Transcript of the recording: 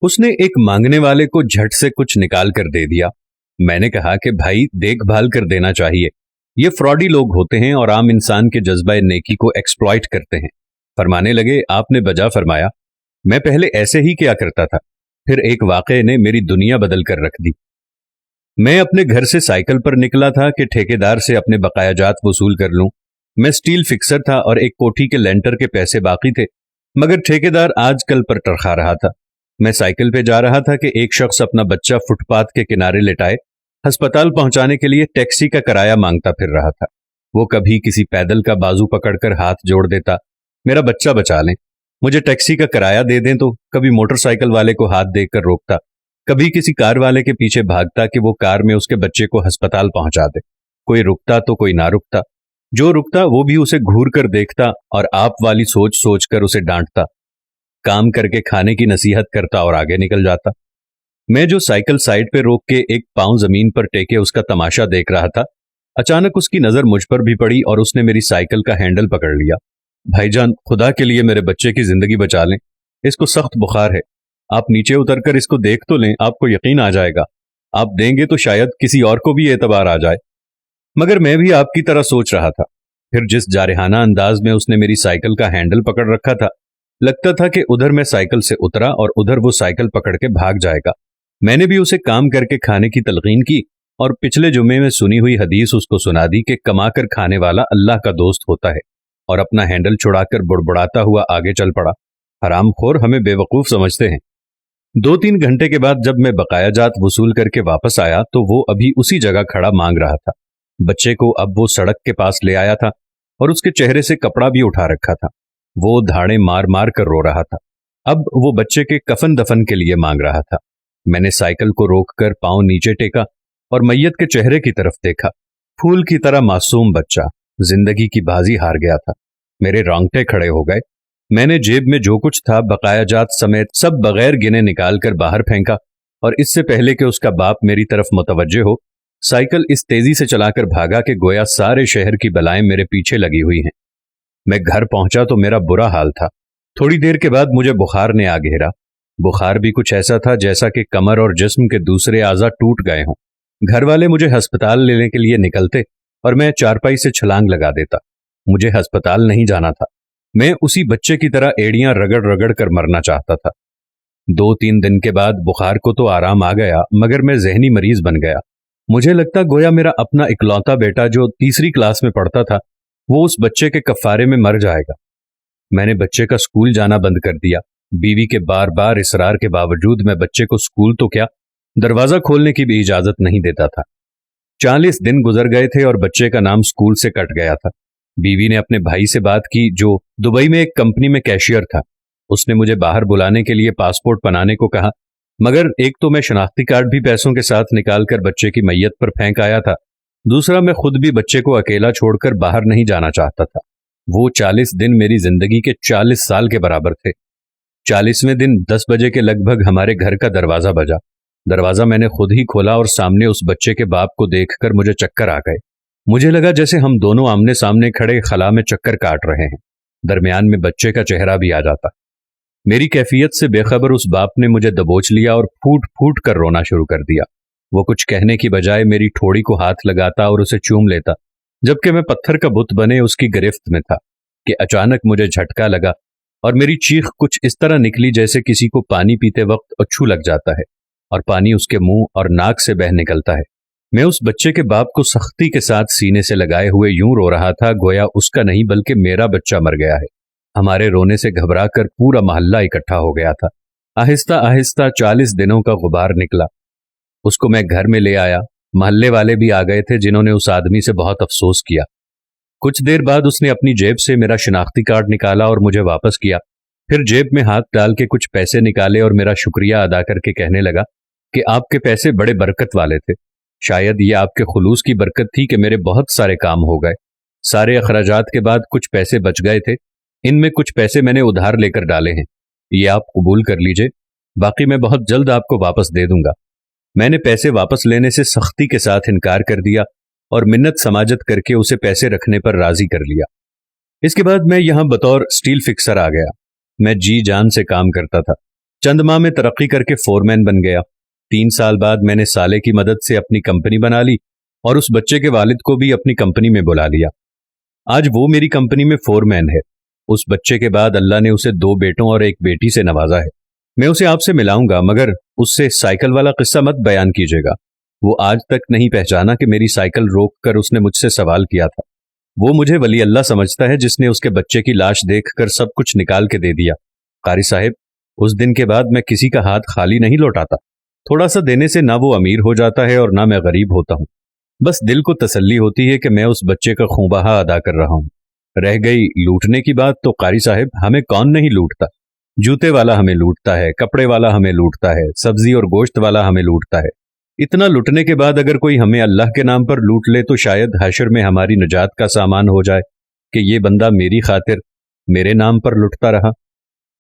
उसने एक मांगने वाले को झट से कुछ निकाल कर दे दिया। मैंने कहा कि भाई देखभाल कर देना चाहिए, ये फ्रॉडी लोग होते हैं और आम इंसान के जज्बा नेकी को एक्सप्लॉइट करते हैं। फरमाने लगे, आपने बजा फरमाया, मैं पहले ऐसे ही क्या करता था, फिर एक वाक़े ने मेरी दुनिया बदल कर रख दी। मैं अपने घर से साइकिल पर निकला था कि ठेकेदार से अपने बकायाजात वसूल कर लूं। मैं स्टील फिक्सर था और एक कोठी के लेंटर के पैसे बाकी थे, मगर ठेकेदार आजकल पर टरखा रहा था। मैं साइकिल पे जा रहा था कि एक शख्स अपना बच्चा फुटपाथ के किनारे लेटाए अस्पताल पहुंचाने के लिए टैक्सी का किराया मांगता फिर रहा था। वो कभी किसी पैदल का बाजू पकड़कर हाथ जोड़ देता, मेरा बच्चा बचा लें, मुझे टैक्सी का किराया दे दें, तो कभी मोटरसाइकिल वाले को हाथ देकर रोकता, कभी किसी कार वाले के पीछे भागता कि वो कार में उसके बच्चे को अस्पताल पहुंचा दे। कोई रुकता तो कोई ना रुकता, जो रुकता वो भी उसे घूर कर देखता और आप वाली सोच सोच कर उसे डांटता, काम करके खाने की नसीहत करता और आगे निकल जाता। मैं जो साइकिल साइड पे रोक के एक पांव जमीन पर टेके उसका तमाशा देख रहा था, अचानक उसकी नजर मुझ पर भी पड़ी और उसने मेरी साइकिल का हैंडल पकड़ लिया। भाईजान, खुदा के लिए मेरे बच्चे की जिंदगी बचा लें, इसको सख्त बुखार है, आप नीचे उतरकर इसको देख तो लें, आपको यकीन आ जाएगा, आप देंगे तो शायद किसी और को भी एतबार आ जाए। मगर मैं भी आपकी तरह सोच रहा था। फिर जिस जारहाना अंदाज में उसने मेरी साइकिल का हैंडल पकड़ रखा था, लगता था कि उधर मैं साइकिल से उतरा और उधर वो साइकिल पकड़ के भाग जाएगा। मैंने भी उसे काम करके खाने की तलकीन की और पिछले जुम्मे में सुनी हुई हदीस उसको सुना दी कि कमा कर खाने वाला अल्लाह का दोस्त होता है, और अपना हैंडल छुड़ाकर बुड़बुड़ाता हुआ आगे चल पड़ा। हरामखोर हमें बेवकूफ समझते हैं। 2-3 घंटे के बाद जब मैं बकायाजात वसूल करके वापस आया तो वो अभी उसी जगह खड़ा मांग रहा था। बच्चे को अब वो सड़क के पास ले आया था और उसके चेहरे से कपड़ा भी उठा रखा था। वो धाड़े मार मार कर रो रहा था। अब वो बच्चे के कफन दफन के लिए मांग रहा था। मैंने साइकिल को रोककर पांव नीचे टेका और मैयत के चेहरे की तरफ देखा। फूल की तरह मासूम बच्चा जिंदगी की बाजी हार गया था। मेरे रोंगटे खड़े हो गए। मैंने जेब में जो कुछ था बकायाजात समेत सब बगैर गिने निकाल कर बाहर फेंका और इससे पहले कि उसका बाप मेरी तरफ मुतवज्जे हो, साइकिल इस तेजी से चलाकर भागा कि गोया सारे शहर की बलाएं मेरे पीछे लगी हुई हैं। मैं घर पहुंचा तो मेरा बुरा हाल था। थोड़ी देर के बाद मुझे बुखार ने आ घेरा। बुखार भी कुछ ऐसा था जैसा कि कमर और जिस्म के दूसरे आज़ा टूट गए हों। घर वाले मुझे अस्पताल लेने के लिए निकलते और मैं चारपाई से छलांग लगा देता। मुझे अस्पताल नहीं जाना था। मैं उसी बच्चे की तरह एड़ियां रगड़ रगड़ कर मरना चाहता था। 2-3 दिन के बाद बुखार को तो आराम आ गया, मगर मैं जहनी मरीज बन गया। मुझे लगता गोया मेरा अपना इकलौता बेटा जो 3री क्लास में पढ़ता था, वो उस बच्चे के कफारे में मर जाएगा। मैंने बच्चे का स्कूल जाना बंद कर दिया। बीवी के बार बार इसरार के बावजूद मैं बच्चे को स्कूल तो क्या, दरवाजा खोलने की भी इजाजत नहीं देता था। 40 दिन गुजर गए थे और बच्चे का नाम स्कूल से कट गया था। बीवी ने अपने भाई से बात की जो दुबई में एक कंपनी में कैशियर था। उसने मुझे बाहर बुलाने के लिए पासपोर्ट बनाने को कहा, मगर एक तो मैं शनाख्ती कार्ड भी पैसों के साथ निकालकर बच्चे की मैयत पर फेंक आया था, दूसरा मैं खुद भी बच्चे को अकेला छोड़कर बाहर नहीं जाना चाहता था। वो 40 दिन मेरी जिंदगी के 40 साल के बराबर थे। 40वें दिन 10 बजे के लगभग हमारे घर का दरवाजा बजा। दरवाजा मैंने खुद ही खोला और सामने उस बच्चे के बाप को देखकर मुझे चक्कर आ गए। मुझे लगा जैसे हम दोनों आमने सामने खड़े खला में चक्कर काट रहे हैं। दरमियान में बच्चे का चेहरा भी आ जाता। मेरी कैफियत से बेखबर उस बाप ने मुझे दबोच लिया और फूट फूट कर रोना शुरू कर दिया। वो कुछ कहने की बजाय मेरी ठोड़ी को हाथ लगाता और उसे चूम लेता, जबकि मैं पत्थर का बुत बने उसकी गिरफ्त में था कि अचानक मुझे झटका लगा और मेरी चीख कुछ इस तरह निकली जैसे किसी को पानी पीते वक्त अच्छू लग जाता है और पानी उसके मुंह और नाक से बह निकलता है। मैं उस बच्चे के बाप को सख्ती के साथ सीने से लगाए हुए यूं रो रहा था गोया उसका नहीं बल्कि मेरा बच्चा मर गया है। हमारे रोने से घबराकर पूरा मोहल्ला इकट्ठा हो गया था। आहिस्ता आहिस्ता 40 दिनों का गुबार निकला। उसको मैं घर में ले आया। मोहल्ले वाले भी आ गए थे जिन्होंने उस आदमी से बहुत अफसोस किया। कुछ देर बाद उसने अपनी जेब से मेरा शिनाख्ती कार्ड निकाला और मुझे वापस किया। फिर जेब में हाथ डाल के कुछ पैसे निकाले और मेरा शुक्रिया अदा करके कहने लगा कि आपके पैसे बड़े बरकत वाले थे। शायद ये आपके खुलूस की बरकत थी कि मेरे बहुत सारे काम हो गए। सारे अखराजात के बाद कुछ पैसे बच गए थे। इनमें कुछ पैसे मैंने उधार लेकर डाले हैं, ये आप कबूल कर लीजिए, बाकी मैं बहुत जल्द आपको वापस दे दूंगा। मैंने पैसे वापस लेने से सख्ती के साथ इनकार कर दिया और मिन्नत समाजत करके उसे पैसे रखने पर राजी कर लिया। इसके बाद मैं यहां बतौर स्टील फिक्सर आ गया। मैं जी जान से काम करता था। चंद माह में तरक्की करके फोरमैन बन गया। 3 साल बाद मैंने साले की मदद से अपनी कंपनी बना ली और उस बच्चे के वालिद को भी अपनी कंपनी में बुला लिया। आज वो मेरी कंपनी में फोरमैन है। उस बच्चे के बाद अल्लाह ने उसे 2 बेटों और 1 बेटी से नवाजा है। मैं उसे आपसे मिलाऊंगा, मगर उससे साइकिल वाला किस्सा मत बयान कीजिएगा। वो आज तक नहीं पहचाना कि मेरी साइकिल रोक कर उसने मुझसे सवाल किया था। वो मुझे वली अल्लाह समझता है जिसने उसके बच्चे की लाश देखकर सब कुछ निकाल के दे दिया। कारी साहिब, उस दिन के बाद मैं किसी का हाथ खाली नहीं लौटाता। थोड़ा सा देने से ना वो अमीर हो जाता है और ना मैं गरीब होता हूँ। बस दिल को तसल्ली होती है कि मैं उस बच्चे का खूंबहा अदा कर रहा हूँ। रह गई लूटने की बात, तो कारी साहिब, हमें कौन नहीं लूटता। जूते वाला हमें लूटता है, कपड़े वाला हमें लूटता है, सब्जी और गोश्त वाला हमें लूटता है। इतना लूटने के बाद अगर कोई हमें अल्लाह के नाम पर लूट ले तो शायद हशर में हमारी निजात का सामान हो जाए कि ये बंदा मेरी खातिर मेरे नाम पर लुटता रहा।